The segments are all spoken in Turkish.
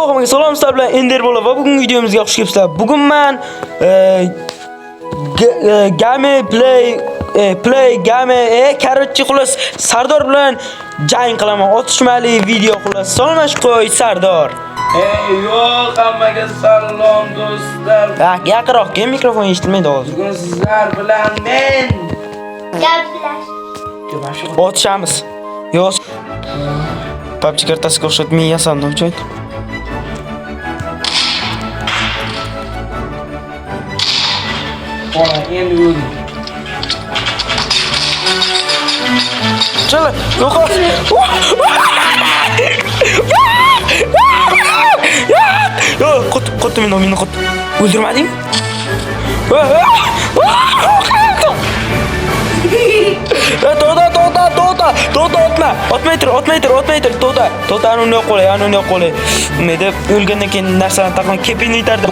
Hammaga salom, sizlar bilan Ender bola va bugungi videomizga xush kelibsizlar. Bugun men Karotchi xulos Sardor bilan jang qilaman. Otishmali video xulos. Salomlash qo'y Sardor. Yo'q, hammaga salom do'stlar. Yaqinroq kel, mikrofon eshitilmaydi hozir. Bugun sizlar bilan men gaplash. Otishamiz. Yo'q. PUBG kartasiga o'xshatib men yasandim uchun. Ona endi o'zi. Chala, yo'q. Yo'q, qut meni qut. O'ldirmading? To'da otmaydir. To'da uni qo'lay. Meda o'lgandan keyin narsalarni taqman kepini itardi.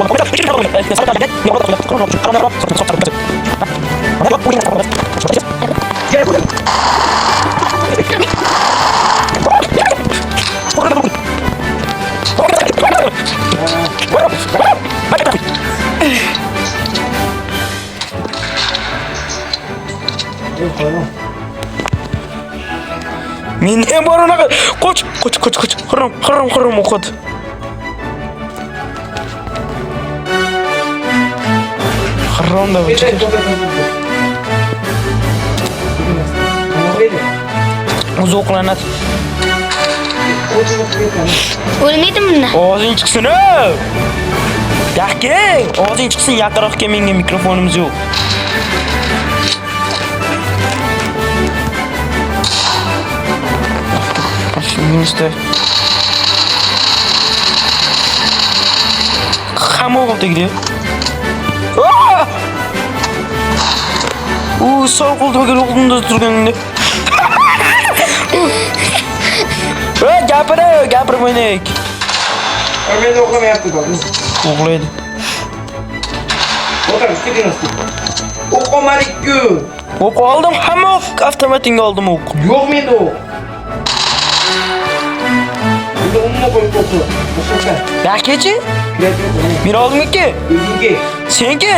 Men ham bor unaqa. Qoch. Xirrim o'qidi. Xirrimda bo'ldi. O'zi o'qlanadi. O'lmaydimi bundan? Og'zing chiqsin. Yaxki, og'zing chiqsin, yaqinroq kel, menga mikrofonimiz yo'q. Minsta. Hamma o'qib tegdi. Sol qo'lda o'qimda turganingda. Gapirib o'ynaylik. Men o'qimayapti ba'zi. O'qlaydi. O'qimadik-ku. O'q oldim, hamma avtomatinga oldim o'q. Yo'q menda o'q. Bunda umuman qo'yib o'qi. O'qisa. Yaxshi. Men oldimga-ki. O'zingga.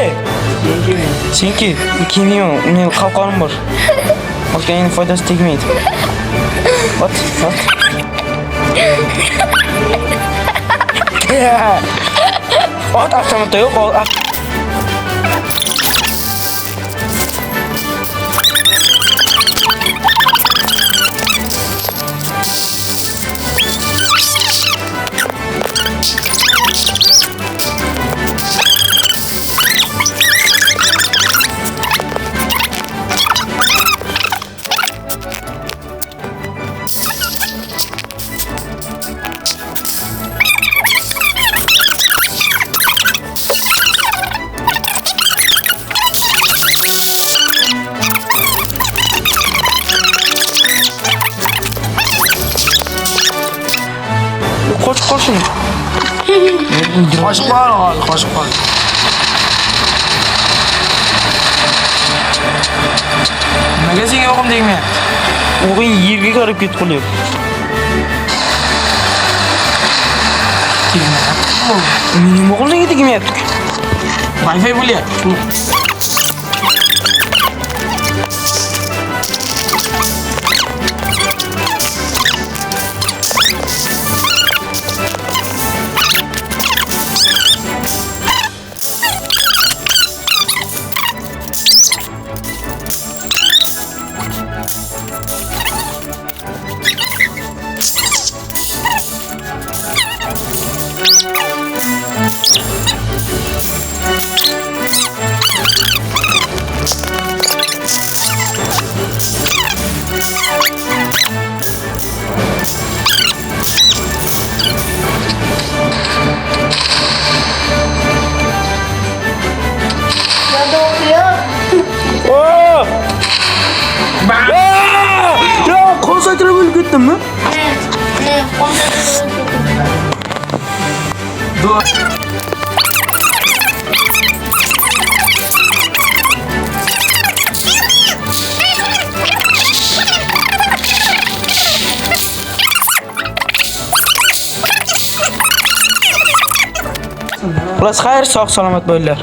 Senki. Kimyo, men qalqonim bor. Boshqaning foydasi tegmaydi. Ot. Ot avtomatda yo'q, qo'shing. Qo'shib qol. Nimaga senga o'qim tegmayapti? O'g'ing yerga qarab ketib qolyapti. Mening o'g'im senga tegmayapti. Wi-Fi bo'lyapti. Ya, konsantre bo'lib ketdimmi? Xullas, xayr, sog' salomat bo'linglar.